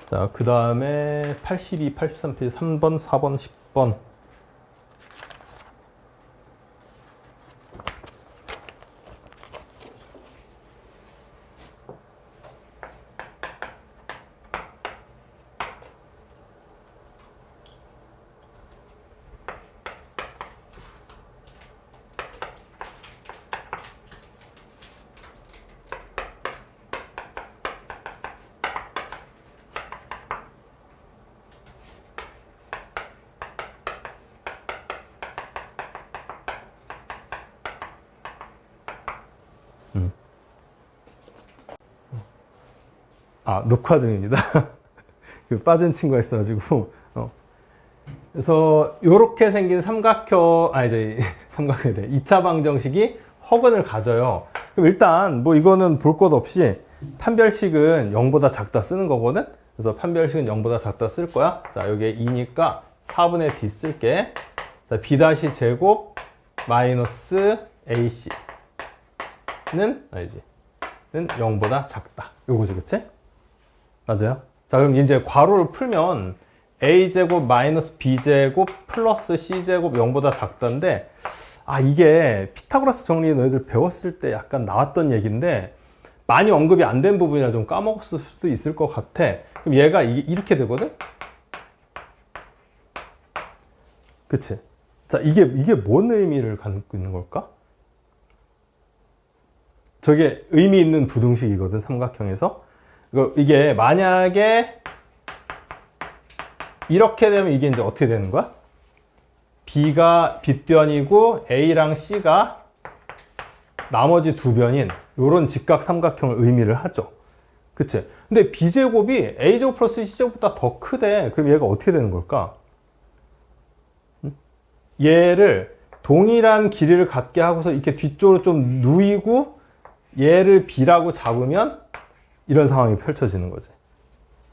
자, 그 다음에 82, 83페이지 3번, 4번, 10번. 아, 녹화 중입니다. 빠진 친구가 있어가지고. 그래서, 요렇게 생긴 삼각형, 삼각형이래. 2차 방정식이 허근을 가져요. 그럼 일단, 뭐 이거는 볼 것 없이, 판별식은 0보다 작다 쓰는 거거든? 그래서 판별식은 0보다 작다 쓸 거야. 자, 여기에 2니까 4분의 D 쓸게. 자, B 다시 제곱 마이너스 AC는, 는 0보다 작다. 요거지, 그치? 맞아요? 자, 그럼 이제 괄호를 풀면 a제곱 마이너스 b제곱 플러스 c제곱 0보다 작다인데, 아, 이게 피타고라스 정리 너희들 배웠을 때 약간 나왔던 얘기인데 많이 언급이 안 된 부분이라 좀 까먹었을 수도 있을 것 같아. 그럼 얘가 이렇게 되거든? 그치? 자, 이게 뭔 의미를 갖고 있는 걸까? 저게 의미 있는 부등식이거든, 삼각형에서. 이게 만약에 이렇게 되면 이게 이제 어떻게 되는 거야? B가 빗변이고 A랑 C가 나머지 두 변인 요런 직각 삼각형을 의미를 하죠. 그치? 근데 B제곱이 A제곱 플러스 C제곱보다 더 크대. 그럼 얘가 어떻게 되는 걸까? 얘를 동일한 길이를 갖게 하고서 이렇게 뒤쪽으로 좀 누이고 얘를 B라고 잡으면 이런 상황이 펼쳐지는 거지.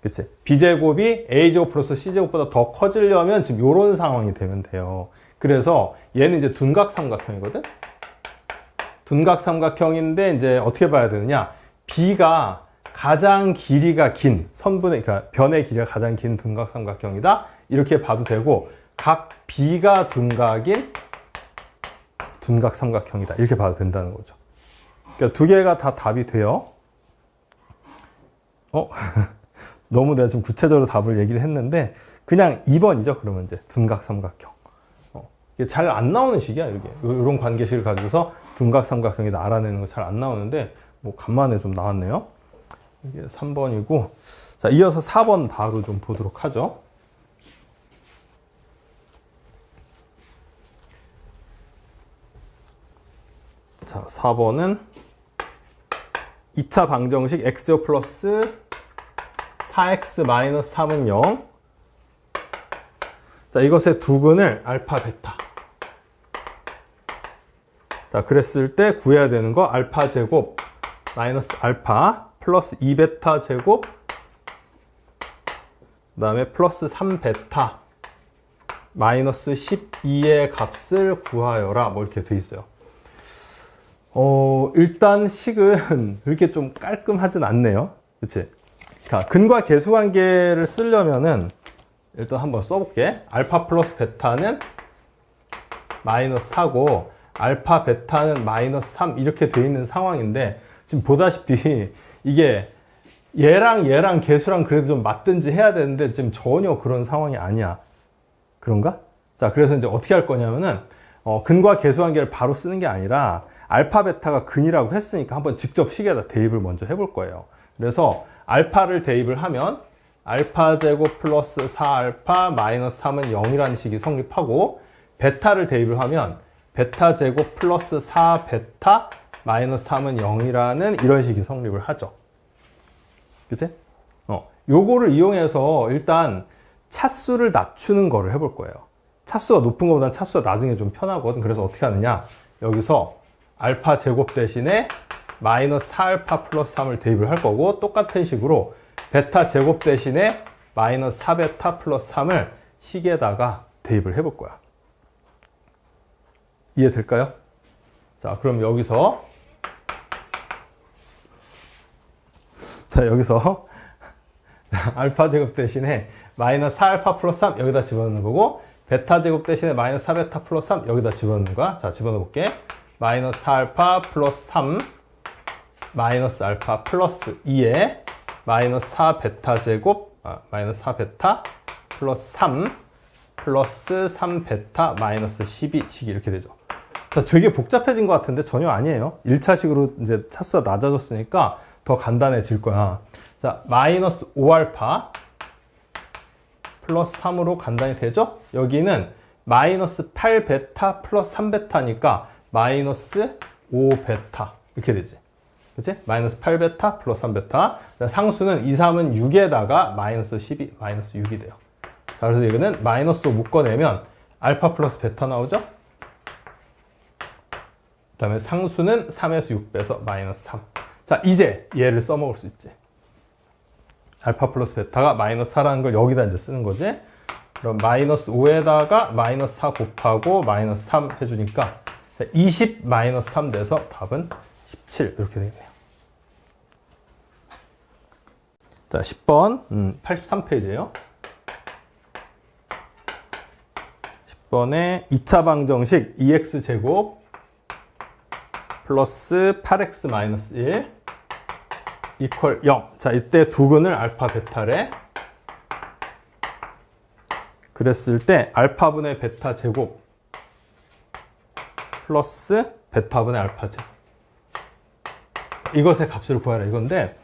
그치? B제곱이 A제곱 플러스 C제곱보다 더 커지려면 지금 이런 상황이 되면 돼요. 그래서 얘는 이제 둔각삼각형이거든? 둔각삼각형인데 이제 어떻게 봐야 되느냐? B가 가장 길이가 긴 그러니까 변의 길이가 가장 긴 둔각삼각형이다. 이렇게 봐도 되고, 각 B가 둔각인 둔각삼각형이다. 이렇게 봐도 된다는 거죠. 그러니까 두 개가 다 답이 돼요. 너무 내가 좀 구체적으로 답을 얘기를 했는데, 그냥 2번이죠. 그러면 이제 둔각삼각형. 이게 잘 안 나오는 식이야, 이게. 이런 관계식을 가지고서 둔각삼각형이 알아내는 거 잘 안 나오는데, 뭐 간만에 좀 나왔네요. 이게 3번이고, 자, 이어서 4번 바로 좀 보도록 하죠. 자, 4번은 2차 방정식 x제곱 플러스 4x 마이너스 3은 0. 자, 이것의 두근을 알파, 베타. 자, 그랬을 때 구해야 되는 거 알파 제곱 마이너스 알파 플러스 2베타 제곱 그 다음에 플러스 3베타 마이너스 12의 값을 구하여라. 뭐 이렇게 돼 있어요. 일단 식은 그렇게 좀 깔끔하진 않네요. 그치? 자, 근과 계수 관계를 쓰려면은 일단 한번 써볼게. 알파 플러스 베타는 마이너스 4고 알파 베타는 마이너스 3 이렇게 돼 있는 상황인데, 지금 보다시피 이게 얘랑 계수랑 그래도 좀 맞든지 해야 되는데 지금 전혀 그런 상황이 아니야. 그런가? 자, 그래서 이제 어떻게 할 거냐면은 근과 계수 관계를 바로 쓰는 게 아니라 알파 베타가 근이라고 했으니까 한번 직접 식에다 대입을 먼저 해볼 거예요. 그래서 알파를 대입을 하면 알파 제곱 플러스 4알파 마이너스 3은 0이라는 식이 성립하고, 베타를 대입을 하면 베타 제곱 플러스 4베타 마이너스 3은 0이라는 이런 식이 성립을 하죠. 그치? 요거를 이용해서 일단 차수를 낮추는 거를 해볼 거예요. 차수가 높은 것보다는 차수가 낮은 게 좀 편하거든. 그래서 어떻게 하느냐? 여기서 알파 제곱 대신에 마이너스 4알파 플러스 3을 대입을 할 거고, 똑같은 식으로 베타 제곱 대신에 마이너스 4베타 플러스 3을 식에다가 대입을 해볼 거야. 이해될까요? 자, 그럼 여기서 알파 제곱 대신에 마이너스 4알파 플러스 3 여기다 집어넣는 거고, 베타 제곱 대신에 마이너스 4베타 플러스 3 여기다 집어넣는 거야. 자, 집어넣어 볼게. 마이너스 4알파 플러스 3 마이너스 알파 플러스 2에 마이너스 4베타 제곱 마이너스 4베타 플러스 3 플러스 3베타 마이너스 12식 이렇게 되죠. 자, 되게 복잡해진 것 같은데 전혀 아니에요. 1차식으로 이제 차수가 낮아졌으니까 더 간단해질 거야. 자, 마이너스 5알파 플러스 3으로 간단히 되죠? 여기는 마이너스 8베타 플러스 3베타니까 마이너스 5베타 이렇게 되지. 그치? 마이너스 8베타 플러스 3베타. 상수는 2, 3은 6에다가 마이너스 12, 마이너스 6이 돼요. 자, 그래서 이거는 마이너스 5 묶어내면 알파 플러스 베타 나오죠? 그 다음에 상수는 3에서 6 빼서 마이너스 3. 자, 이제 얘를 써먹을 수 있지. 알파 플러스 베타가 마이너스 4라는 걸 여기다 이제 쓰는 거지. 그럼 마이너스 5에다가 마이너스 4 곱하고 마이너스 3 해주니까 20 마이너스 3 돼서 답은 17 이렇게 되겠네요. 자, 10번 83페이지예요. 10번에 2차 방정식 2x제곱 플러스 8x 마이너스 1 이퀄 0. 자, 이때 두 근을 알파 베타래. 그랬을 때 알파분의 베타 제곱 플러스 베타분의 알파 제곱. 이것의 값을 구하라 이건데,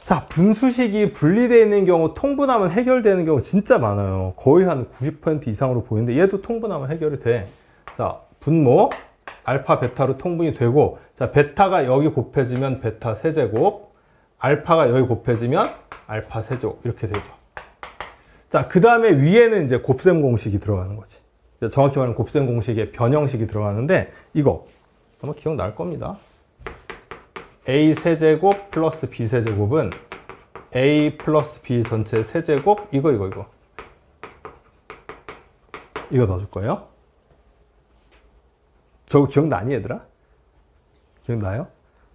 자, 분수식이 분리되어 있는 경우 통분하면 해결되는 경우 진짜 많아요. 거의 한 90% 이상으로 보이는데 얘도 통분하면 해결이 돼. 자, 분모 알파 베타로 통분이 되고, 자, 베타가 여기 곱해지면 베타 세제곱, 알파가 여기 곱해지면 알파 세제곱 이렇게 되죠. 자, 그 다음에 위에는 이제 곱셈 공식이 들어가는 거지. 정확히 말하면 곱셈 공식에 변형식이 들어가는데, 이거 아마 기억날 겁니다. a 세제곱 플러스 b 세제곱은 a 플러스 b 전체 세제곱 이거 넣어줄 거예요. 저거 기억나니 얘들아? 기억나요?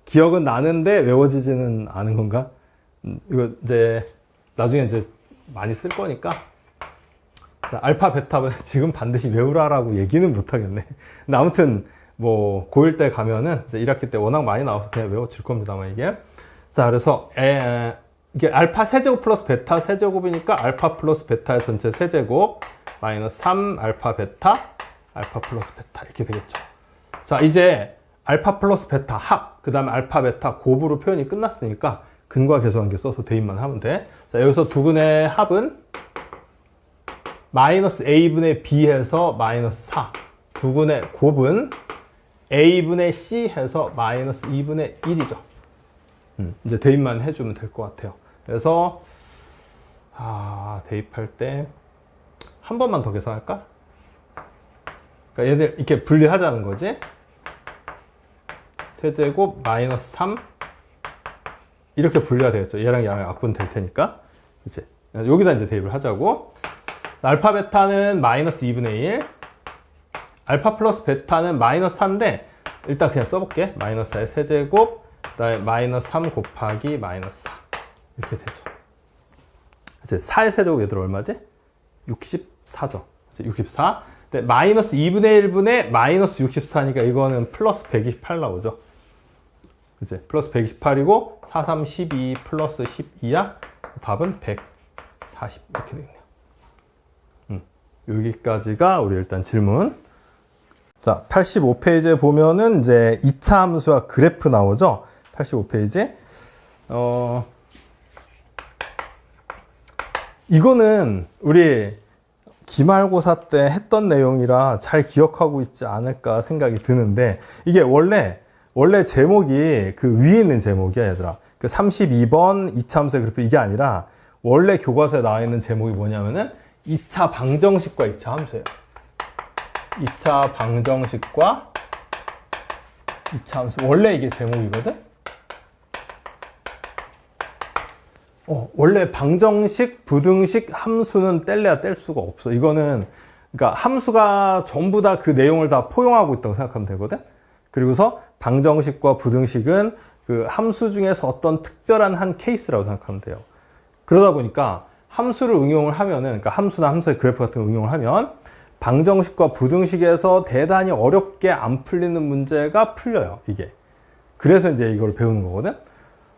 기억은 나는데 외워지지는 않은 건가? 이거 이제 나중에 이제 많이 쓸 거니까, 자, 알파 베타 지금 반드시 외우라라고 얘기는 못 하겠네. 근데 아무튼 뭐 고1 때 가면은 이제 1학기 때 워낙 많이 나와서 그냥 외워질 겁니다만 이게. 자, 그래서 이게 알파 세제곱 플러스 베타 세제곱이니까 알파 플러스 베타의 전체 세제곱 마이너스 3 알파 베타 알파 플러스 베타 이렇게 되겠죠. 자, 이제 알파 플러스 베타 합, 그 다음에 알파 베타 곱으로 표현이 끝났으니까 근과 계수관계 써서 대입만 하면 돼. 자, 여기서 두 근의 합은 마이너스 a분의 b 해서 마이너스 4. 두 근의 곱은 a분의 c 해서 마이너스 2분의 1이죠. 이제 대입만 해주면 될 것 같아요. 그래서 대입할 때 한 번만 더 계산할까? 그러니까 얘들 이렇게 분리하자는 거지. 세제곱 마이너스 3 이렇게 분리가 되겠죠. 얘랑 얘랑 약분 될 테니까. 그치? 여기다 이제 대입을 하자고. 알파 베타는 마이너스 2분의 1, 알파 플러스 베타는 마이너스 4인데 일단 그냥 써볼게. 마이너스 4의 세제곱, 그 다음에 마이너스 3 곱하기 마이너스 4 이렇게 되죠. 이제 4의 세제곱 얘들 얼마지? 64죠. 64. 근데 마이너스 2분의 1분의 마이너스 64니까 이거는 플러스 128 나오죠. 그치? 플러스 128이고 4, 3, 12 플러스 12야? 답은 140 이렇게 되겠네요. 여기까지가 우리 일단 질문. 자, 85페이지에 보면은 이제 2차 함수와 그래프 나오죠? 85페이지. 이거는 우리 기말고사 때 했던 내용이라 잘 기억하고 있지 않을까 생각이 드는데, 이게 원래 제목이 그 위에 있는 제목이야, 얘들아. 그 32번 2차 함수의 그래프 이게 아니라 원래 교과서에 나와 있는 제목이 뭐냐면은 2차 방정식과 2차 함수예요. 2차 방정식과 2차 함수. 원래 이게 제목이거든? 원래 방정식, 부등식, 함수는 뗄래야 뗄 수가 없어. 이거는, 그러니까 함수가 전부 다 그 내용을 다 포용하고 있다고 생각하면 되거든? 그리고서 방정식과 부등식은 그 함수 중에서 어떤 특별한 한 케이스라고 생각하면 돼요. 그러다 보니까 함수를 응용을 하면은, 그러니까 함수나 함수의 그래프 같은 거 응용을 하면 방정식과 부등식에서 대단히 어렵게 안 풀리는 문제가 풀려요, 이게. 그래서 이제 이걸 배우는 거거든.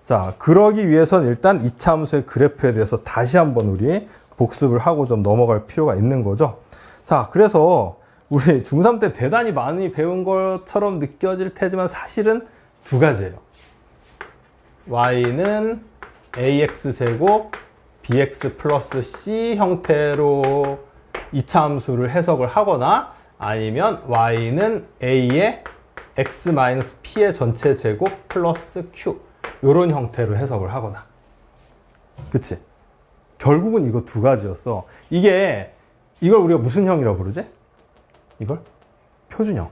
자, 그러기 위해서는 일단 2차 함수의 그래프에 대해서 다시 한번 우리 복습을 하고 좀 넘어갈 필요가 있는 거죠. 자, 그래서 우리 중3 때 대단히 많이 배운 것처럼 느껴질 테지만 사실은 두 가지예요. y는 ax제곱 bx 플러스 c 형태로 2차 함수를 해석을 하거나 아니면 y는 a의 x 마이너스 p의 전체 제곱 플러스 q 이런 형태로 해석을 하거나. 그치? 결국은 이거 두 가지였어. 이걸 우리가 무슨 형이라고 부르지? 이걸? 표준형을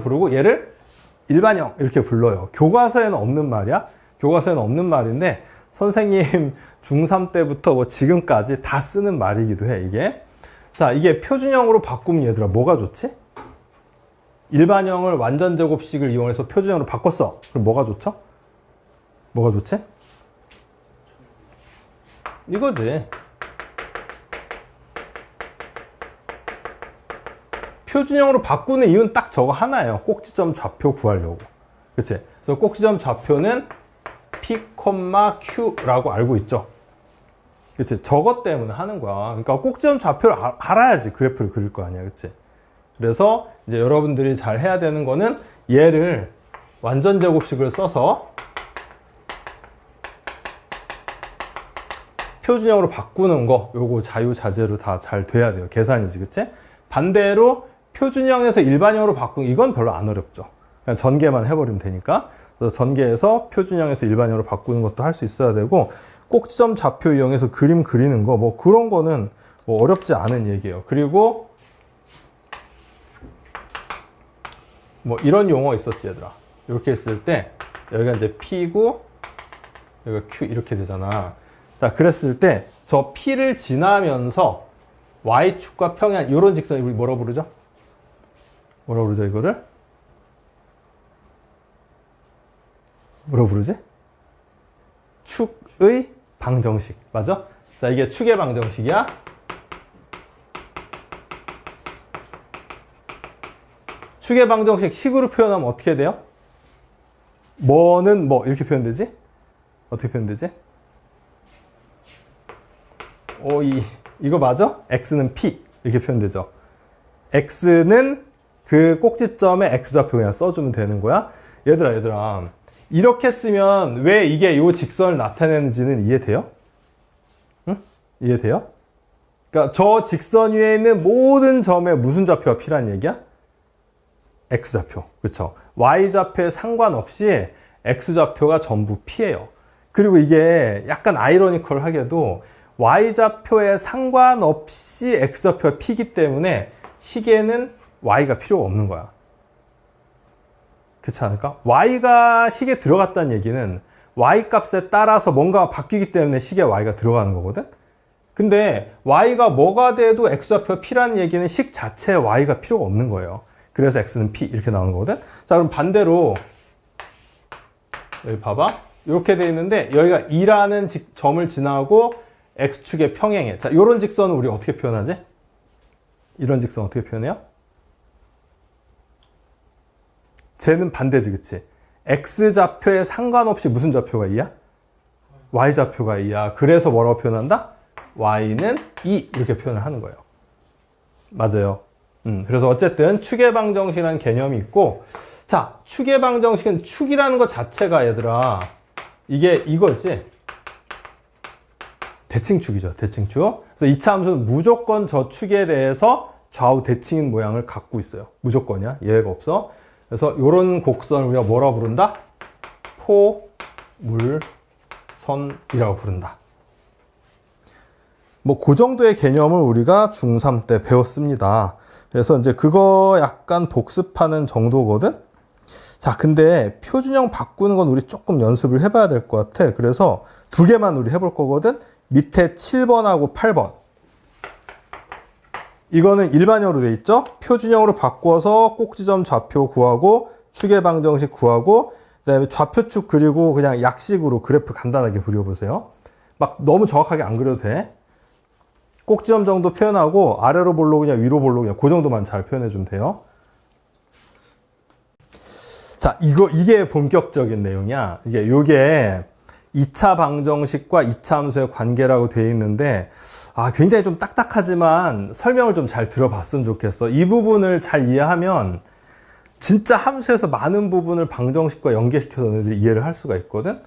부르고 얘를 일반형 이렇게 불러요. 교과서에는 없는 말이야. 교과서에는 없는 말인데 선생님 중3 때부터 뭐 지금까지 다 쓰는 말이기도 해, 이게. 자, 이게 표준형으로 바꾸면 얘들아 뭐가 좋지? 일반형을 완전 제곱식을 이용해서 표준형으로 바꿨어. 그럼 뭐가 좋죠? 뭐가 좋지? 이거지. 표준형으로 바꾸는 이유는 딱 저거 하나예요. 꼭지점 좌표 구하려고. 그치? 그래서 꼭지점 좌표는 P, Q라고 알고 있죠. 그치? 저것 때문에 하는 거야. 그러니까 꼭지점 좌표를 알아야지 그래프를 그릴 거 아니야. 그치? 그래서 이제 여러분들이 잘 해야 되는 거는 얘를 완전 제곱식을 써서 표준형으로 바꾸는 거, 요거 자유자재로 다 잘 돼야 돼요. 계산이지, 그치? 반대로 표준형에서 일반형으로 바꾸는 이건 별로 안 어렵죠. 그냥 전개만 해버리면 되니까. 그래서 전개해서 표준형에서 일반형으로 바꾸는 것도 할 수 있어야 되고, 꼭지점 좌표 이용해서 그림 그리는 거, 뭐 그런 거는 뭐 어렵지 않은 얘기예요. 그리고 뭐 이런 용어 있었지, 얘들아. 이렇게 했을 때 여기가 이제 P고 여기가 Q 이렇게 되잖아. 자, 그랬을 때 저 P를 지나면서 Y축과 평행 이런 직선이 우리 뭐라고 부르죠? 뭐라고 부르죠, 이거를? 뭐라고 부르지? 축의 방정식. 맞아? 자, 이게 축의 방정식이야. 축의 방정식 식으로 표현하면 어떻게 돼요? 뭐는 뭐 이렇게 표현되지? 어떻게 표현되지? 이거 맞아? x는 p 이렇게 표현되죠. x는 그 꼭지점에 x좌표 그냥 써주면 되는 거야. 얘들아 이렇게 쓰면 왜 이게 이 직선을 나타내는지는 이해돼요? 응? 이해돼요? 그러니까 저 직선 위에 있는 모든 점에 무슨 좌표가 p라는 얘기야? x좌표. 그렇죠? y좌표에 상관없이 x좌표가 전부 p예요. 그리고 이게 약간 아이러니컬하게도 y좌표에 상관없이 x좌표가 p이기 때문에 식에는 y가 필요가 없는 거야. 그렇지 않을까? y가 식에 들어갔다는 얘기는 y 값에 따라서 뭔가 바뀌기 때문에 식에 y가 들어가는 거거든? 근데 y가 뭐가 돼도 x좌표가 p라는 얘기는 식 자체에 y가 필요가 없는 거예요. 그래서 x는 p 이렇게 나오는 거거든? 자, 그럼 반대로 여기 봐봐. 이렇게 돼 있는데 여기가 2라는 점을 지나고 x축의 평행해. 자, 이런 직선은 우리 어떻게 표현하지? 이런 직선 어떻게 표현해요? 쟤는 반대지, 그치? x좌표에 상관없이 무슨 좌표가 2야? y좌표가 2야. 그래서 뭐라고 표현한다? y는 2 이렇게 표현을 하는 거예요. 맞아요. 그래서 어쨌든 축의 방정식이라는 개념이 있고, 자, 축의 방정식은 축이라는 것 자체가 얘들아 이게 이거지. 대칭축이죠. 대칭축. 그래서 2차 함수는 무조건 저 축에 대해서 좌우 대칭인 모양을 갖고 있어요. 무조건이야. 예외가 없어. 그래서 이런 곡선을 우리가 뭐라고 부른다? 포물선이라고 부른다. 뭐 그 정도의 개념을 우리가 중3 때 배웠습니다. 그래서 이제 그거 약간 복습하는 정도거든? 자, 근데 표준형 바꾸는 건 우리 조금 연습을 해봐야 될 것 같아. 그래서 두 개만 우리 해볼 거거든? 밑에 7번하고 8번. 이거는 일반형으로 돼 있죠? 표준형으로 바꿔서 꼭지점 좌표 구하고, 축의 방정식 구하고, 그 다음에 좌표축 그리고 그냥 약식으로 그래프 간단하게 그려보세요. 막 너무 정확하게 안 그려도 돼. 꼭지점 정도 표현하고 아래로 볼로 그냥 위로 볼로 그냥 그 정도만 잘 표현해 주면 돼요. 자, 이게 본격적인 내용이야. 요게 2차 방정식과 2차 함수의 관계라고 되어 있는데, 굉장히 좀 딱딱하지만 설명을 좀 잘 들어봤으면 좋겠어. 이 부분을 잘 이해하면 진짜 함수에서 많은 부분을 방정식과 연계시켜서 너희들이 이해를 할 수가 있거든.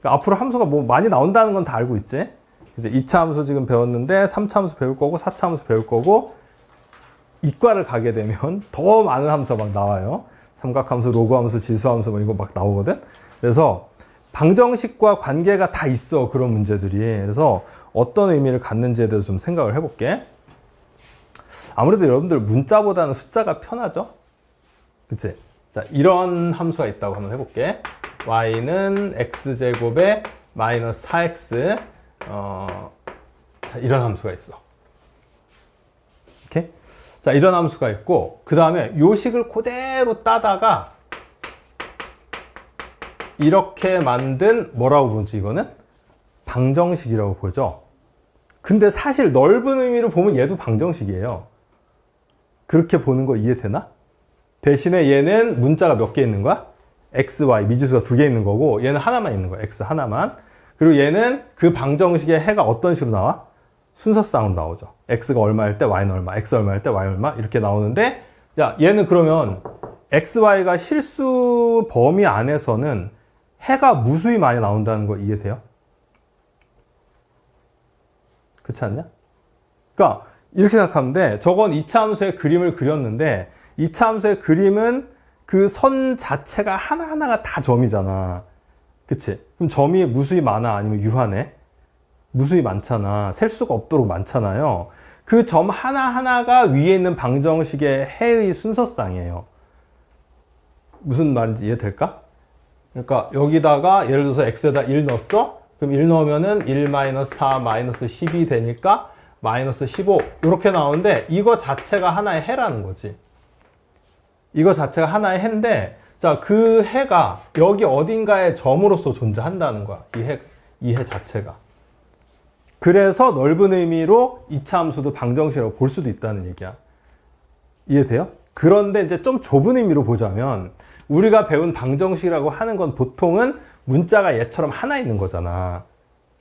그러니까 앞으로 함수가 뭐 많이 나온다는 건 다 알고 있지. 이제 2차 함수 지금 배웠는데 3차 함수 배울 거고 4차 함수 배울 거고, 이과를 가게 되면 더 많은 함수가 막 나와요. 삼각함수, 로그함수, 지수함수 뭐 이거 막 나오거든. 그래서 방정식과 관계가 다 있어, 그런 문제들이. 그래서 어떤 의미를 갖는지에 대해서 좀 생각을 해볼게. 아무래도 여러분들 문자보다는 숫자가 편하죠? 그치? 자, 이런 함수가 있다고 한번 해볼게. y는 x제곱에 마이너스 4x, 이런 함수가 있어. 오케이? 자, 이런 함수가 있고, 그 다음에 요 식을 그대로 따다가 이렇게 만든 뭐라고 보지, 이거는? 방정식이라고 보죠. 근데 사실 넓은 의미로 보면 얘도 방정식이에요. 그렇게 보는 거 이해되나? 대신에 얘는 문자가 몇 개 있는 거야? x, y, 미지수가 2개 있는 거고, 얘는 하나만 있는 거야. x 하나만. 그리고 얘는 그 방정식의 해가 어떤 식으로 나와? 순서쌍으로 나오죠. x가 얼마일 때 y는 얼마, x 얼마일 때 y 얼마, 이렇게 나오는데, 야, 얘는 그러면 x, y가 실수 범위 안에서는 해가 무수히 많이 나온다는 거 이해돼요? 그렇지 않냐? 그러니까 이렇게 생각하면 돼. 저건 2차 함수의 그림을 그렸는데, 2차 함수의 그림은 그 선 자체가 하나하나가 다 점이잖아. 그치? 그럼 점이 무수히 많아? 아니면 유한해? 무수히 많잖아. 셀 수가 없도록 많잖아요. 그 점 하나하나가 위에 있는 방정식의 해의 순서쌍이에요. 무슨 말인지 이해될까? 그러니까 여기다가 예를 들어서 x에다 1 넣었어? 그럼 1 넣으면은 1-4 -12 되니까 -15 이렇게 나오는데, 이거 자체가 하나의 해라는 거지. 이거 자체가 하나의 해인데, 자, 그 해가 여기 어딘가에 점으로서 존재한다는 거야. 이 해 자체가. 그래서 넓은 의미로 2차 함수도 방정식이라고 볼 수도 있다는 얘기야. 이해돼요? 그런데 이제 좀 좁은 의미로 보자면, 우리가 배운 방정식이라고 하는 건 보통은 문자가 얘처럼 하나 있는 거잖아.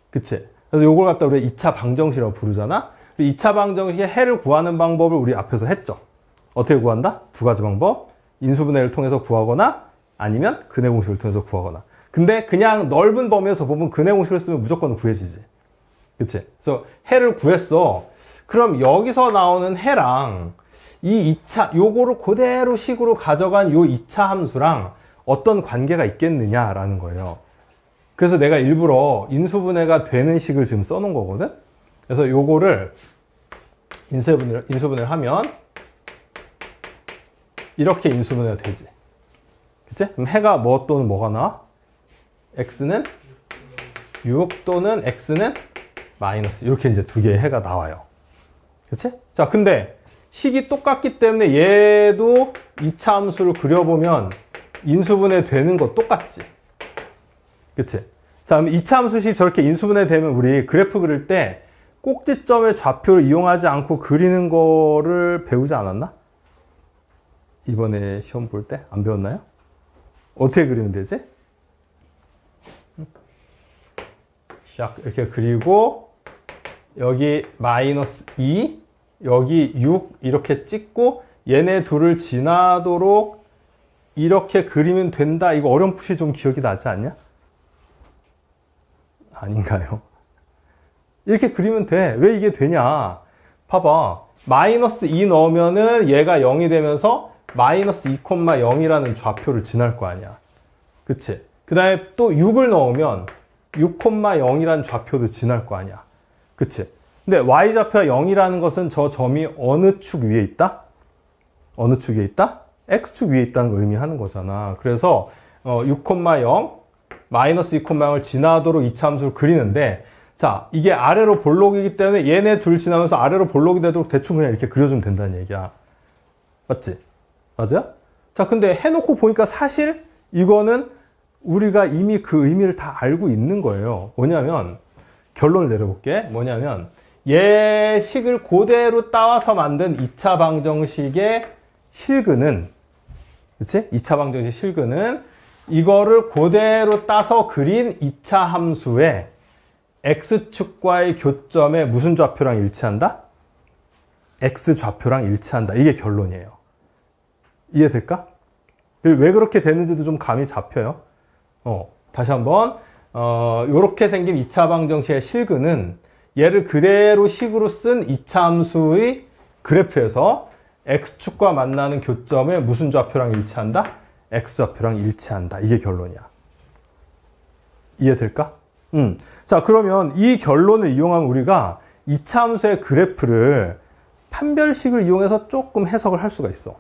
그치? 그래서 요걸 갖다 우리가 2차 방정식이라고 부르잖아? 2차 방정식의 해를 구하는 방법을 우리 앞에서 했죠. 어떻게 구한다? 두 가지 방법. 인수분해를 통해서 구하거나, 아니면 근해 공식을 통해서 구하거나. 근데 그냥 넓은 범위에서 보면 근해 공식을 쓰면 무조건 구해지지. 그치? 그래서 해를 구했어. 그럼 여기서 나오는 해랑 이 2차, 요거를 그대로 식으로 가져간 요 2차 함수랑 어떤 관계가 있겠느냐라는 거예요. 그래서 내가 일부러 인수분해가 되는 식을 지금 써놓은 거거든? 그래서 요거를 인수분해를 하면 이렇게 인수분해가 되지. 그치? 그럼 해가 뭐 또는 뭐가 나와? x는 6 또는 x는 마이너스. 이렇게 이제 두 개의 해가 나와요. 그치? 자, 근데 식이 똑같기 때문에 얘도 2차 함수를 그려보면 인수분해 되는 거 똑같지. 그치? 자, 그럼 2차 함수식 저렇게 인수분해 되면 우리 그래프 그릴 때 꼭지점의 좌표를 이용하지 않고 그리는 거를 배우지 않았나? 이번에 시험 볼 때 안 배웠나요? 어떻게 그리면 되지? 샥 이렇게 그리고 여기 -2, 여기 6 이렇게 찍고 얘네 둘을 지나도록 이렇게 그리면 된다. 이거 어렴풋이 좀 기억이 나지 않냐? 아닌가요? 이렇게 그리면 돼. 왜 이게 되냐? 봐봐. -2 넣으면은 얘가 0이 되면서 -2,0이라는 좌표를 지날 거 아니야. 그치? 그 다음에 또 6을 넣으면 6,0이라는 좌표도 지날 거 아니야. 그치? 근데 y좌표가 0이라는 것은 저 점이 어느 축 위에 있다? 어느 축 위에 있다? x축 위에 있다는 걸 의미하는 거잖아. 그래서 6,0, -2,0을 지나도록 2차 함수를 그리는데, 자, 이게 아래로 볼록이기 때문에 얘네 둘 지나면서 아래로 볼록이 되도록 대충 그냥 이렇게 그려주면 된다는 얘기야. 맞지? 맞아요? 자, 근데 해놓고 보니까 사실 이거는 우리가 이미 그 의미를 다 알고 있는 거예요. 뭐냐면 결론을 내려볼게. 뭐냐면 얘 식을 그대로 따와서 만든 2차 방정식의 실근은, 그치? 2차 방정식 실근은 이거를 그대로 따서 그린 2차 함수의 x축과의 교점에 무슨 좌표랑 일치한다? x좌표랑 일치한다. 이게 결론이에요. 이해될까? 왜 그렇게 되는지도 좀 감이 잡혀요. 다시 한번 요렇게 생긴 2차 방정식의 실근은 얘를 그대로 식으로 쓴 2차 함수의 그래프에서 x축과 만나는 교점에 무슨 좌표랑 일치한다? x좌표랑 일치한다. 이게 결론이야. 이해될까? 자, 그러면 이 결론을 이용하면 우리가 2차 함수의 그래프를 판별식을 이용해서 조금 해석을 할 수가 있어.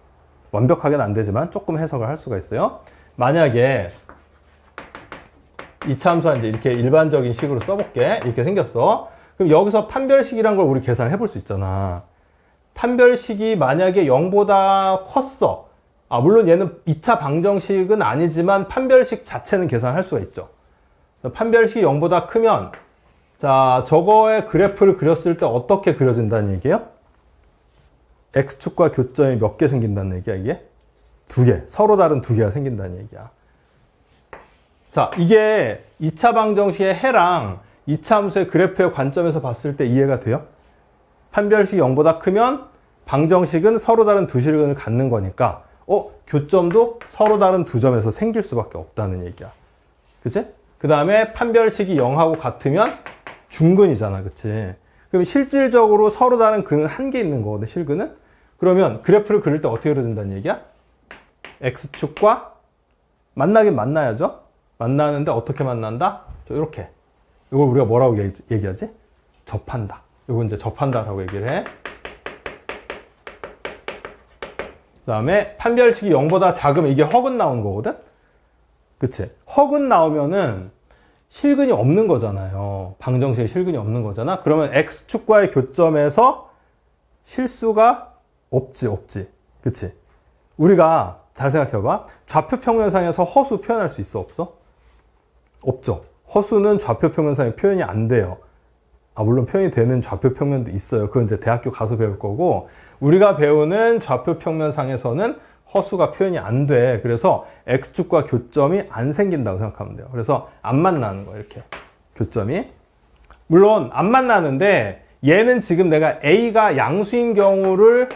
완벽하게는 안 되지만 조금 해석을 할 수가 있어요. 만약에 2차 함수가 이제 이렇게 일반적인 식으로 써볼게. 이렇게 생겼어. 그럼 여기서 판별식이란 걸 우리 계산해 볼 수 있잖아. 판별식이 만약에 0보다 컸어. 물론 얘는 2차 방정식은 아니지만 판별식 자체는 계산할 수가 있죠. 판별식이 0보다 크면, 자, 저거의 그래프를 그렸을 때 어떻게 그려진다는 얘기예요? x축과 교점이 몇 개 생긴다는 얘기야, 이게? 2개. 서로 다른 2개가 생긴다는 얘기야. 자, 이게 2차 방정식의 해랑 2차 함수의 그래프의 관점에서 봤을 때 이해가 돼요? 판별식이 0보다 크면 방정식은 서로 다른 두 실근을 갖는 거니까 교점도 서로 다른 두 점에서 생길 수밖에 없다는 얘기야. 그치? 그 다음에 판별식이 0하고 같으면 중근이잖아. 그치? 그럼 실질적으로 서로 다른 근은 한 개 있는 거거든, 실근은. 그러면 그래프를 그릴 때 어떻게 그려진다는 얘기야? x축과 만나긴 만나야죠? 만나는데 어떻게 만난다? 이렇게. 이걸 우리가 뭐라고 얘기하지? 접한다. 이거 이제 접한다라고 얘기를 해. 그 다음에 판별식이 0보다 작으면 이게 허근 나오는 거거든? 그치? 허근 나오면은 실근이 없는 거잖아요. 방정식에 실근이 없는 거잖아. 그러면 x축과의 교점에서 실수가 없지. 그치? 우리가 잘 생각해봐. 좌표 평면상에서 허수 표현할 수 있어? 없어? 없죠. 허수는 좌표 평면상에 표현이 안 돼요. 물론 표현이 되는 좌표 평면도 있어요. 그건 이제 대학교 가서 배울 거고, 우리가 배우는 좌표 평면상에서는 허수가 표현이 안 돼. 그래서 x축과 교점이 안 생긴다고 생각하면 돼요. 그래서 안 만나는 거예요, 이렇게. 교점이. 물론 안 만나는데 얘는 지금 내가 a가 양수인 경우를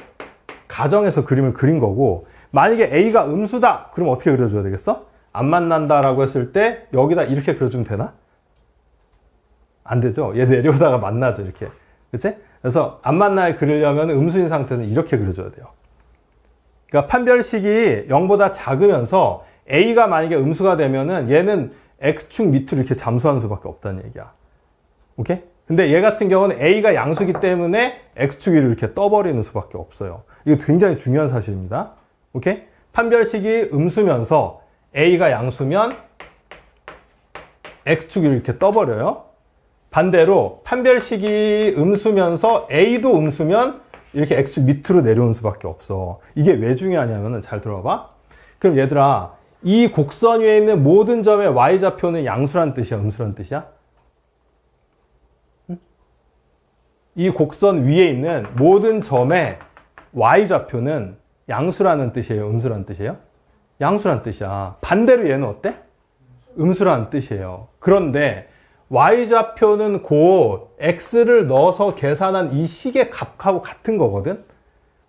가정해서 그림을 그린 거고, 만약에 a가 음수다! 그럼 어떻게 그려줘야 되겠어? 안 만난다라고 했을 때 여기다 이렇게 그려주면 되나? 안 되죠? 얘 내려오다가 만나죠, 이렇게. 그치? 그래서 안 만나게 그리려면 음수인 상태는 이렇게 그려줘야 돼요. 그러니까 판별식이 0보다 작으면서 a가 만약에 음수가 되면은 얘는 x축 밑으로 이렇게 잠수하는 수밖에 없다는 얘기야. 오케이? 근데 얘 같은 경우는 a가 양수기 때문에 x축 위로 이렇게 떠버리는 수밖에 없어요. 이거 굉장히 중요한 사실입니다. 오케이? 판별식이 음수면서 a가 양수면 x축 위로 이렇게 떠버려요. 반대로 판별식이 음수면서 a도 음수면 이렇게 x축 밑으로 내려오는 수밖에 없어. 이게 왜 중요하냐면은 잘 들어봐. 그럼 얘들아, 이 곡선 위에 있는 모든 점의 y좌표는 양수란 뜻이야, 음수란 뜻이야? 응? 이 곡선 위에 있는 모든 점의 y좌표는 양수라는 뜻이에요, 음수란 뜻이에요? 양수란 뜻이야. 반대로 얘는 어때? 음수라는 뜻이에요. 그런데 y좌표는 곧 x를 넣어서 계산한 이 식의 값하고 같은 거거든?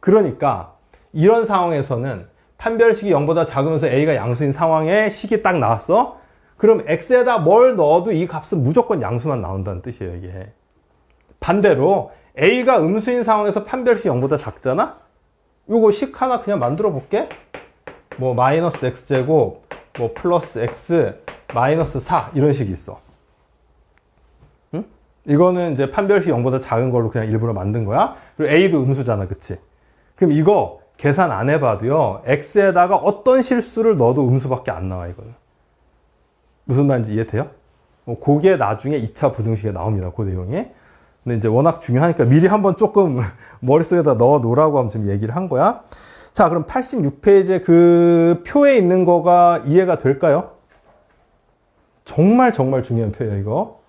그러니까 이런 상황에서는 판별식이 0보다 작으면서 a가 양수인 상황에 식이 딱 나왔어? 그럼 x에다 뭘 넣어도 이 값은 무조건 양수만 나온다는 뜻이에요, 이게. 반대로 a가 음수인 상황에서 판별식이 0보다 작잖아? 요거 식 하나 그냥 만들어 볼게. 뭐 마이너스 x제곱, 뭐 플러스 x, 마이너스 4 이런 식이 있어. 이거는 이제 판별식 0보다 작은 걸로 그냥 일부러 만든 거야. 그리고 a도 음수잖아, 그치? 그럼 이거 계산 안 해봐도요, x에다가 어떤 실수를 넣어도 음수밖에 안 나와, 이거는. 무슨 말인지 이해돼요? 그게 나중에 2차 부등식에 나옵니다, 그 내용이. 근데 이제 워낙 중요하니까 미리 한번 조금 머릿속에다 넣어 놓으라고 하면 지금 얘기를 한 거야. 자, 그럼 86페이지에 그 표에 있는 거가 이해가 될까요? 정말 중요한 표예요, 이거.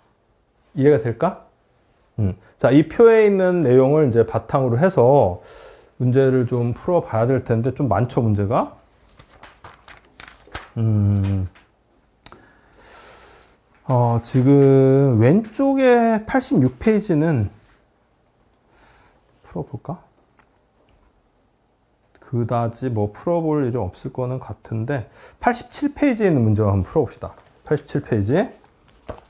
이해가 될까? 자, 이 표에 있는 내용을 이제 바탕으로 해서 문제를 좀 풀어봐야 될 텐데, 좀 많죠, 문제가? 지금 왼쪽에 86페이지는 풀어볼까? 그다지 뭐 풀어볼 일이 없을 거는 같은데 87페이지에 있는 문제 한번 풀어봅시다. 87페이지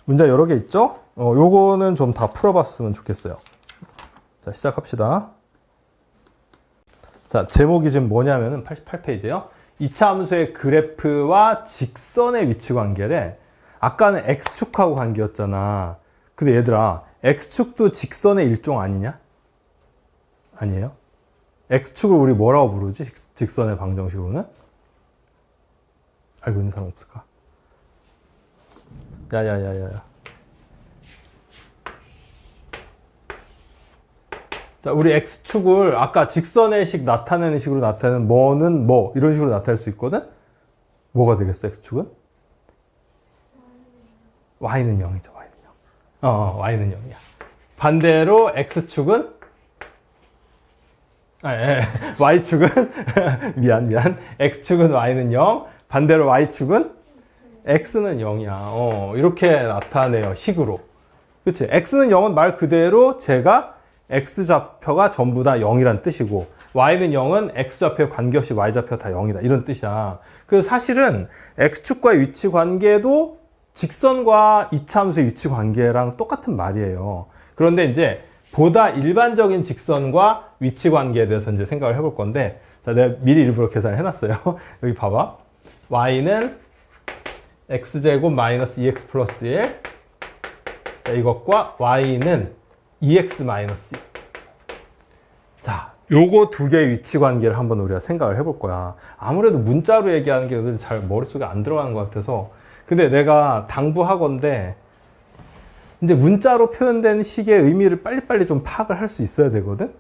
문제 여러 개 있죠? 요거는 좀 다 풀어봤으면 좋겠어요. 자, 시작합시다. 자, 제목이 지금 뭐냐면은 88페이지에요. 2차 함수의 그래프와 직선의 위치 관계래. 아까는 x축하고 관계였잖아. 근데 얘들아, x축도 직선의 일종 아니냐? 아니에요? x축을 우리 뭐라고 부르지? 직선의 방정식으로는? 알고 있는 사람 없을까? 야야야야야. 자, 우리 x축을 아까 직선의 식 나타내는 식으로 나타내는 뭐는 뭐 이런 식으로 나타낼 수 있거든? 뭐가 되겠어, x축은? y는 0이죠, y는 0. y는 0이야. 반대로 x축은 y축은 미안 x축은 y는 0, 반대로 y축은 x는 0이야. 이렇게 나타내요, 식으로. 그치? x는 0은 말 그대로 제가 x좌표가 전부 다 0이란 뜻이고, y는 0은 x좌표에 관계없이 y좌표가 다 0이다 이런 뜻이야. 그래서 사실은 x축과의 위치 관계도 직선과 이차함수의 위치 관계랑 똑같은 말이에요. 그런데 이제 보다 일반적인 직선과 위치 관계에 대해서 이제 생각을 해볼 건데, 자, 내가 미리 일부러 계산을 해놨어요. 여기 봐봐. y는 x제곱 마이너스 2x 플러스 1. 자, 이것과 y는 2x 마이너스 2. 자, 요거 두 개의 위치 관계를 한번 우리가 생각을 해볼 거야. 아무래도 문자로 얘기하는 게 잘 머릿속에 안 들어가는 것 같아서. 근데 내가 당부하건대 이제 문자로 표현된 식의 의미를 빨리빨리 좀 파악을 할 수 있어야 되거든?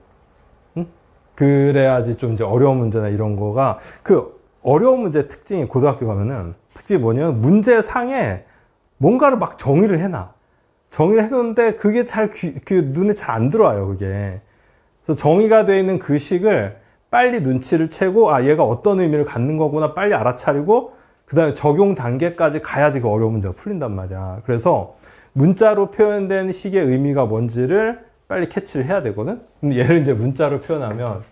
응? 그래야지 좀 이제 어려운 문제나 이런 거가, 그 어려운 문제의 특징이 고등학교 가면은, 특징이 뭐냐면 문제상에 뭔가를 막 정의를 해놔. 정의를 해놓는데 그게 잘 눈에 잘 안 들어와요, 그게. 그래서 정의가 되어 있는 그 식을 빨리 눈치를 채고, 아, 얘가 어떤 의미를 갖는 거구나 빨리 알아차리고, 그 다음에 적용 단계까지 가야지 그 어려운 문제가 풀린단 말이야. 그래서 문자로 표현된 식의 의미가 뭔지를 빨리 캐치를 해야 되거든? 근데 얘를 이제 문자로 표현하면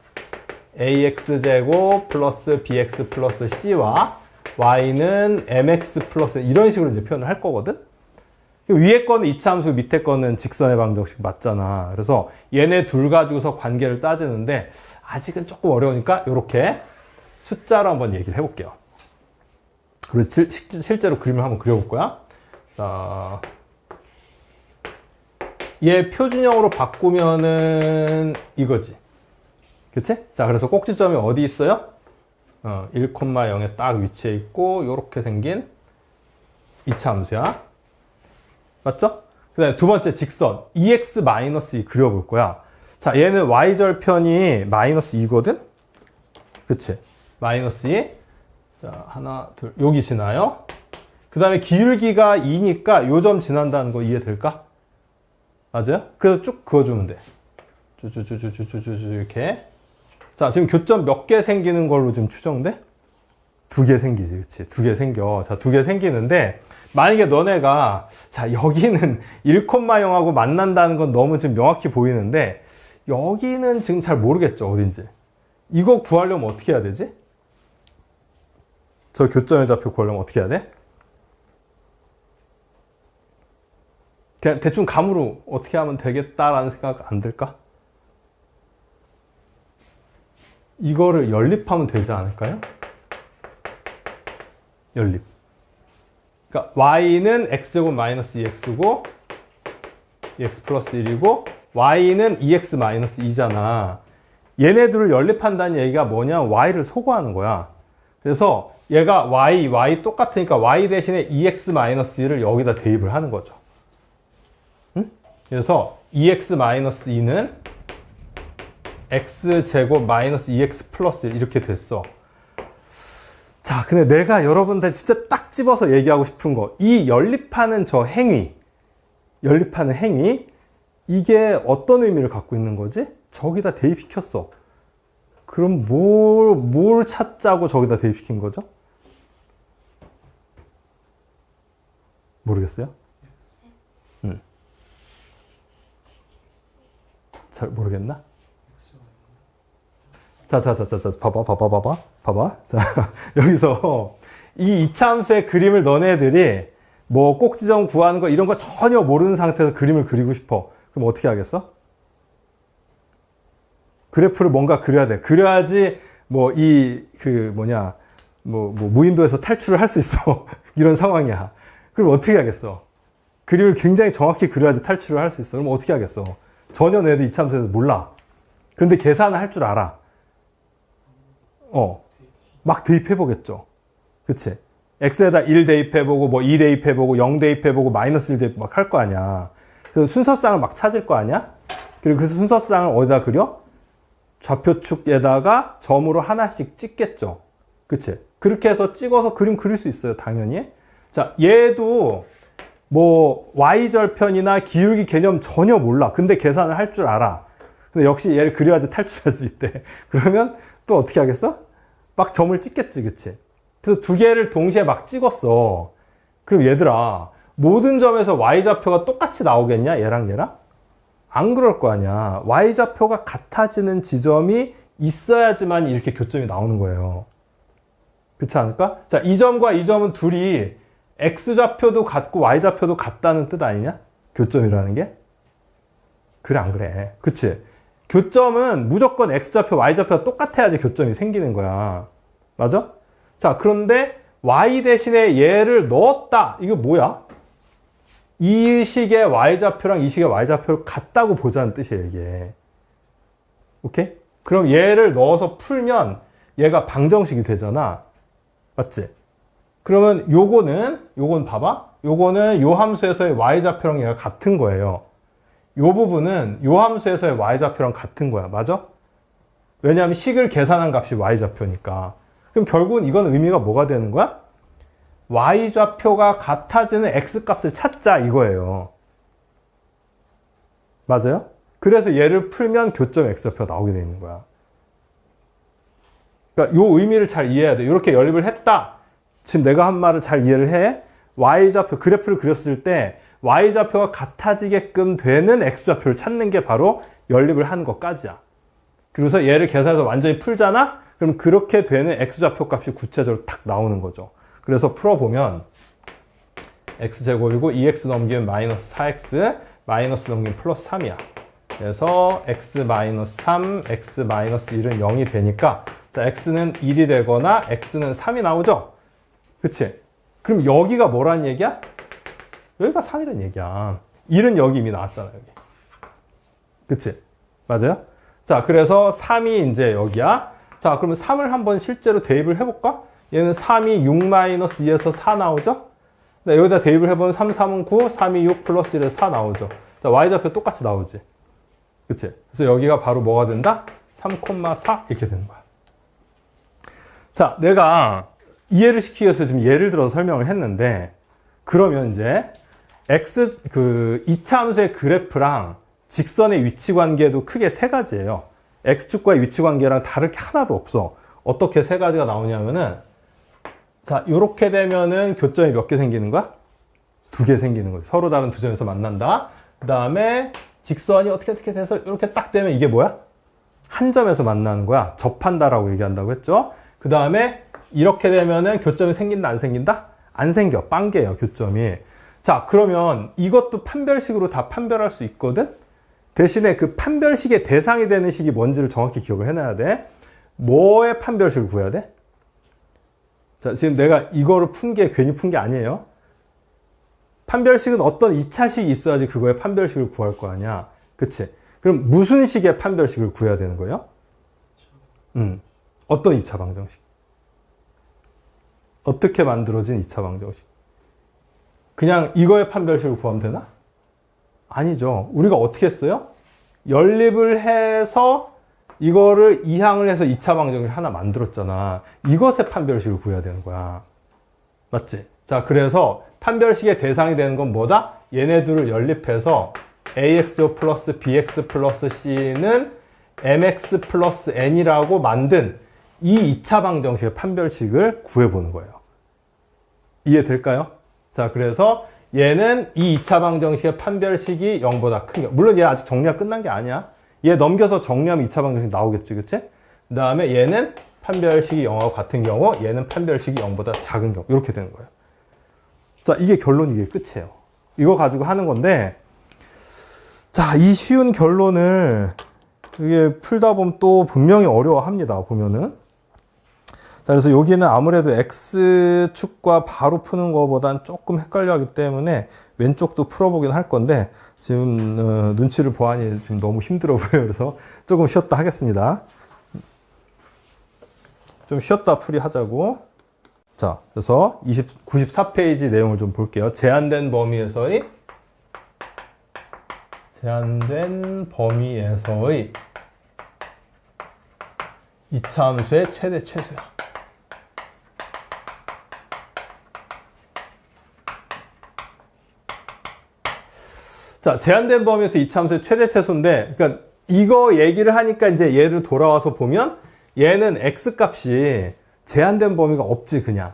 ax제곱 플러스 bx 플러스 c와 y는 mx 플러스 이런 식으로 이제 표현을 할 거거든? 위에 거는 이차함수, 밑에 거는 직선의 방정식 맞잖아. 그래서 얘네 둘 가지고서 관계를 따지는데 아직은 조금 어려우니까 이렇게 숫자로 한번 얘기를 해볼게요. 그리고 실제로 그림을 한번 그려볼 거야. 자, 얘 표준형으로 바꾸면은 이거지. 그치? 자, 그래서 꼭지점이 어디 있어요? 1,0에 딱 위치해 있고, 요렇게 생긴 2차 함수야. 맞죠? 그 다음에 두 번째 직선, 2x-2 그려볼 거야. 자, 얘는 y절편이 마이너스 2거든? 그치? 마이너스 2. 자, 하나, 둘, 여기 지나요. 그 다음에 기울기가 2니까 요 점 지난다는 거 이해될까? 맞아요? 그래서 쭉 그어주면 돼. 쭈쭈쭈쭈쭈쭈쭈 이렇게. 자, 지금 교점 몇 개 생기는 걸로 지금 추정돼? 2개 생기지, 그치? 2개 생겨. 자, 2개 생기는데, 만약에 너네가, 자, 여기는 1,0하고 만난다는 건 너무 지금 명확히 보이는데, 여기는 지금 잘 모르겠죠, 어딘지. 이거 구하려면 어떻게 해야 되지? 저 교점의 좌표 구하려면 어떻게 해야 돼? 그냥 대충 감으로 어떻게 하면 되겠다라는 생각 안 들까? 이거를 연립하면 되지 않을까요? 연립. 그러니까 y는 x제곱 마이너스 2x고 2x 플러스 1이고 y는 2x 마이너스 2잖아. 얘네들을 연립한다는 얘기가 뭐냐? y를 소거하는 거야. 그래서 얘가 y 똑같으니까 y 대신에 2x 마이너스 2를 여기다 대입을 하는 거죠. 응? 그래서 2x 마이너스 2는 x제곱 마이너스 2x 플러스 1 이렇게 됐어. 자, 근데 내가 여러분들 진짜 딱 집어서 얘기하고 싶은 거, 이 연립하는 저 행위, 연립하는 행위, 이게 어떤 의미를 갖고 있는 거지? 저기다 대입시켰어. 그럼 뭘 찾자고 저기다 대입시킨 거죠? 모르겠어요? 잘 모르겠나? 자, 봐봐. 자, 여기서 이 이차함수의 그림을 너네들이 뭐 꼭지점 구하는 거 이런 거 전혀 모르는 상태에서 그림을 그리고 싶어. 그럼 어떻게 하겠어? 그래프를 뭔가 그려야 돼. 그려야지 무인도에서 탈출을 할 수 있어. 이런 상황이야. 그럼 어떻게 하겠어? 그림을 굉장히 정확히 그려야지 탈출을 할 수 있어. 그럼 어떻게 하겠어? 전혀 너희들 이차함수에서 몰라. 그런데 계산을 할 줄 알아. 막 대입해보겠죠. 그치? x에다 1 대입해보고, 뭐 2 대입해보고, 0 대입해보고, 마이너스 1 대입 막 할 거 아니야. 그래서 순서쌍을 막 찾을 거 아니야? 그리고 그 순서쌍을 어디다 그려? 좌표축에다가 점으로 하나씩 찍겠죠. 그치? 그렇게 해서 찍어서 그림 그릴 수 있어요. 당연히. 자, 얘도 뭐 y절편이나 기울기 개념 전혀 몰라. 근데 계산을 할 줄 알아. 근데 역시 얘를 그려야지 탈출할 수 있대. 그러면 또 어떻게 하겠어? 막 점을 찍겠지, 그치? 그래서 두 개를 동시에 막 찍었어. 그럼 얘들아, 모든 점에서 y좌표가 똑같이 나오겠냐? 얘랑 얘랑? 안 그럴 거 아니야. y좌표가 같아지는 지점이 있어야지만 이렇게 교점이 나오는 거예요. 그렇지 않을까? 자, 이 점과 이 점은 둘이 x좌표도 같고 y좌표도 같다는 뜻 아니냐? 교점이라는 게? 그래, 안 그래? 그치? 교점은 무조건 x좌표, y좌표가 똑같아야지 교점이 생기는 거야. 맞아? 자, 그런데 y 대신에 얘를 넣었다. 이거 뭐야? 이 식의 y좌표랑 이 식의 y좌표를 같다고 보자는 뜻이에요, 이게. 오케이? 그럼 얘를 넣어서 풀면 얘가 방정식이 되잖아. 맞지? 그러면 요건 봐봐. 요거는 요 함수에서의 y좌표랑 얘가 같은 거예요. 요 부분은 요 함수에서의 y좌표랑 같은 거야. 맞아? 왜냐하면 식을 계산한 값이 y좌표니까. 그럼 결국은 이건 의미가 뭐가 되는 거야? y좌표가 같아지는 x값을 찾자 이거예요. 맞아요? 그래서 얘를 풀면 교점 x좌표가 나오게 되는 거야. 그러니까 요 의미를 잘 이해해야 돼. 이렇게 연립을 했다. 지금 내가 한 말을 잘 이해를 해. y좌표, 그래프를 그렸을 때 y좌표가 같아지게끔 되는 x좌표를 찾는 게 바로 연립을 하는 것까지야. 그래서 얘를 계산해서 완전히 풀잖아? 그럼 그렇게 되는 x좌표 값이 구체적으로 탁 나오는 거죠. 그래서 풀어보면 x제곱이고 2x 넘기면 마이너스 4x, 마이너스 넘기면 플러스 3이야. 그래서 x 마이너스 3, x 마이너스 1은 0이 되니까 자, x는 1이 되거나 x는 3이 나오죠? 그치? 그럼 여기가 뭐라는 얘기야? 여기가 3이라는 얘기야. 1은 여기 이미 나왔잖아, 여기. 그치? 맞아요? 자, 그래서 3이 이제 여기야. 자, 그러면 3을 한번 실제로 대입을 해볼까? 얘는 3이 6-2에서 4 나오죠? 네, 여기다 대입을 해보면 3, 3은 9, 3이 6 플러스 1에서 4 나오죠? 자, y좌표 똑같이 나오지? 그치? 그래서 여기가 바로 뭐가 된다? 3,4 이렇게 되는 거야. 자, 내가 이해를 시키기 위해서 지금 예를 들어서 설명을 했는데, 그러면 이제 이차 함수의 그래프랑 직선의 위치 관계도 크게 세 가지예요. x축과의 위치 관계랑 다를 게 하나도 없어. 어떻게 세 가지가 나오냐면은, 자, 요렇게 되면은 교점이 몇 개 생기는 거야? 2개 생기는 거지. 서로 다른 두 점에서 만난다. 그 다음에 직선이 어떻게 돼서 이렇게 딱 되면 이게 뭐야? 한 점에서 만나는 거야. 접한다라고 얘기한다고 했죠. 그 다음에 이렇게 되면은 교점이 생긴다, 안 생긴다? 안 생겨. 빵개예요, 교점이. 자, 그러면 이것도 판별식으로 다 판별할 수 있거든? 대신에 그 판별식의 대상이 되는 식이 뭔지를 정확히 기억을 해놔야 돼. 뭐의 판별식을 구해야 돼? 자, 지금 내가 이거를 푼 게 괜히 푼 게 아니에요. 판별식은 어떤 2차식이 있어야지 그거의 판별식을 구할 거 아니야. 그치? 그럼 무슨 식의 판별식을 구해야 되는 거예요? 어떤 2차 방정식? 어떻게 만들어진 2차 방정식? 그냥 이거의 판별식을 구하면 되나? 아니죠. 우리가 어떻게 했어요? 연립을 해서 이거를 이항을 해서 2차 방정식을 하나 만들었잖아. 이것의 판별식을 구해야 되는 거야. 맞지? 자, 그래서 판별식의 대상이 되는 건 뭐다? 얘네들을 연립해서 AX 플러스 BX 플러스 C는 MX 플러스 N이라고 만든 이 2차 방정식의 판별식을 구해보는 거예요. 이해될까요? 자, 그래서 얘는 이 2차 방정식의 판별식이 0보다 큰 경우. 물론 얘 아직 정리가 끝난 게 아니야. 얘 넘겨서 정리하면 2차 방정식 나오겠지, 그치? 그 다음에 얘는 판별식이 0하고 같은 경우, 얘는 판별식이 0보다 작은 경우. 이렇게 되는 거예요. 자, 이게 결론이 이게 끝이에요. 이거 가지고 하는 건데, 자, 이 쉬운 결론을 이게 풀다 보면 또 분명히 어려워합니다. 보면은. 자, 그래서 여기는 아무래도 X축과 바로 푸는 것보단 조금 헷갈려 하기 때문에 왼쪽도 풀어보긴 할 건데, 지금 눈치를 보아니 지금 너무 힘들어 보여요. 그래서 조금 쉬었다 하겠습니다. 좀 쉬었다 풀이 하자고. 자, 그래서 94페이지 내용을 좀 볼게요. 제한된 범위에서의 2차 함수의 최대 최소야. 자, 제한된 범위에서 2차 함수의 최대 최소인데, 그러니까 이거 얘기를 하니까 이제 얘를 돌아와서 보면 얘는 x 값이 제한된 범위가 없지, 그냥.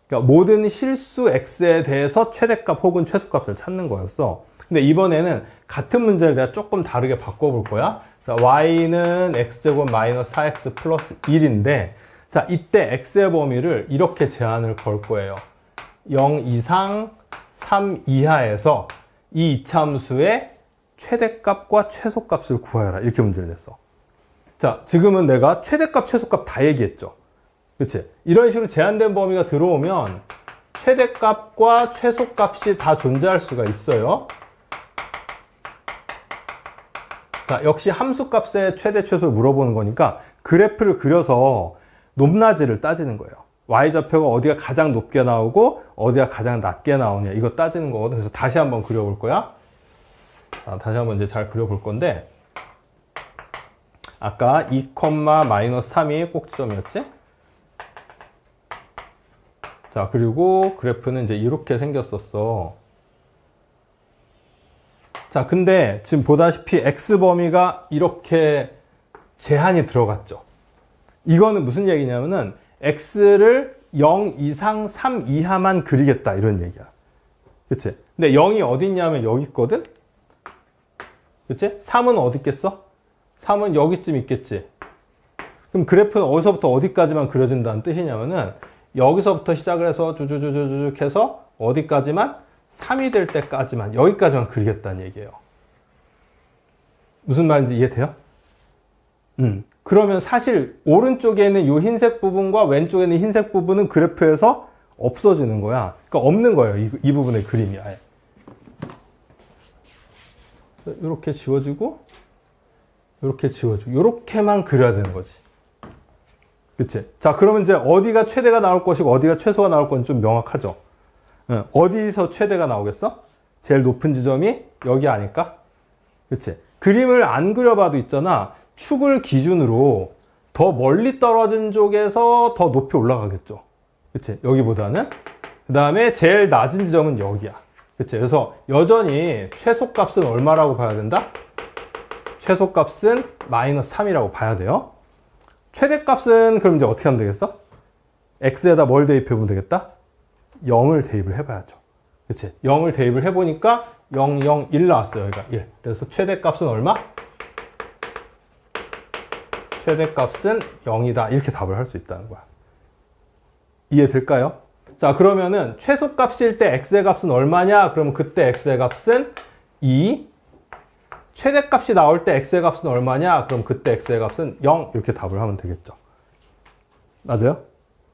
그러니까 모든 실수 x에 대해서 최대값 혹은 최소값을 찾는 거였어. 근데 이번에는 같은 문제를 내가 조금 다르게 바꿔볼 거야. 자, y는 x제곱 마이너스 4x 플러스 1인데, 자, 이때 x의 범위를 이렇게 제한을 걸 거예요. 0 이상 3 이하에서 이 이차함수의 최대값과 최소값을 구하여라. 이렇게 문제를 냈어. 자, 지금은 내가 최대값, 최소값 다 얘기했죠. 그치? 이런 식으로 제한된 범위가 들어오면 최대값과 최소값이 다 존재할 수가 있어요. 자, 역시 함수값의 최대, 최소를 물어보는 거니까 그래프를 그려서 높낮이를 따지는 거예요. y좌표가 어디가 가장 높게 나오고 어디가 가장 낮게 나오냐, 이거 따지는 거거든. 그래서 다시 한번 그려볼 거야. 다시 한번 이제 잘 그려볼 건데, 아까 2, 마이너스 3이 꼭지점이었지? 자, 그리고 그래프는 이제 이렇게 생겼었어. 자, 근데 지금 보다시피 x 범위가 이렇게 제한이 들어갔죠. 이거는 무슨 얘기냐면은 x를 0 이상 3 이하만 그리겠다, 이런 얘기야. 그치? 근데 0이 어디 있냐면 여기 있거든? 그치? 3은 어디 있겠어? 3은 여기쯤 있겠지. 그럼 그래프는 어디서부터 어디까지만 그려진다는 뜻이냐면은 여기서부터 시작을 해서 쭉쭉쭉쭉 해서 어디까지만? 3이 될 때까지만, 여기까지만 그리겠다는 얘기예요. 무슨 말인지 이해돼요? 그러면 사실 오른쪽에 있는 이 흰색 부분과 왼쪽에 있는 흰색 부분은 그래프에서 없어지는 거야. 그러니까 없는 거예요. 이 부분의 그림이 아예. 이렇게 지워지고, 이렇게 지워지고, 이렇게만 그려야 되는 거지. 그치? 자, 그러면 이제 어디가 최대가 나올 것이고 어디가 최소가 나올 건지 좀 명확하죠? 어디서 최대가 나오겠어? 제일 높은 지점이 여기 아닐까? 그치? 그림을 안 그려봐도 있잖아. 축을 기준으로 더 멀리 떨어진 쪽에서 더 높이 올라가겠죠. 그치? 여기보다는. 그 다음에 제일 낮은 지점은 여기야. 그치? 그래서 여전히 최소값은 얼마라고 봐야 된다? 최소값은 마이너스 3이라고 봐야 돼요. 최대값은 그럼 이제 어떻게 하면 되겠어? x에다 뭘 대입해보면 되겠다? 0을 대입을 해봐야죠. 그치? 0을 대입을 해보니까 0, 0, 1 나왔어요. 여기가 1. 그래서 최대값은 얼마? 최대값은 0이다. 이렇게 답을 할 수 있다는 거야. 이해될까요? 자, 그러면은 최소값일 때 x의 값은 얼마냐? 그러면 그때 x의 값은 2. 최대값이 나올 때 x의 값은 얼마냐? 그럼 그때 x의 값은 0. 이렇게 답을 하면 되겠죠. 맞아요?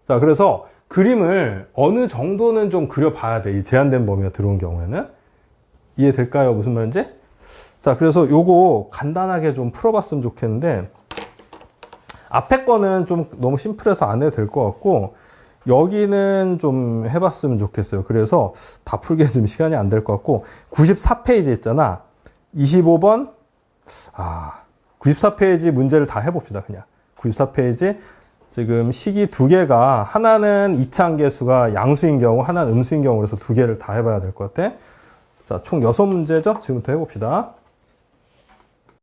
자, 그래서 그림을 어느 정도는 좀 그려봐야 돼. 이 제한된 범위가 들어온 경우에는. 이해될까요? 무슨 말인지? 자, 그래서 요거 간단하게 좀 풀어봤으면 좋겠는데, 앞에 거는 좀 너무 심플해서 안 해도 될 것 같고, 여기는 좀 해봤으면 좋겠어요. 그래서 다 풀기엔 좀 시간이 안 될 것 같고, 94페이지 있잖아. 25번, 94페이지 문제를 다 해봅시다, 그냥. 94페이지, 지금 식이 두 개가, 하나는 이차함계수가 양수인 경우, 하나는 음수인 경우, 그래서 두 개를 다 해봐야 될 것 같아. 자, 총 6문제죠? 지금부터 해봅시다.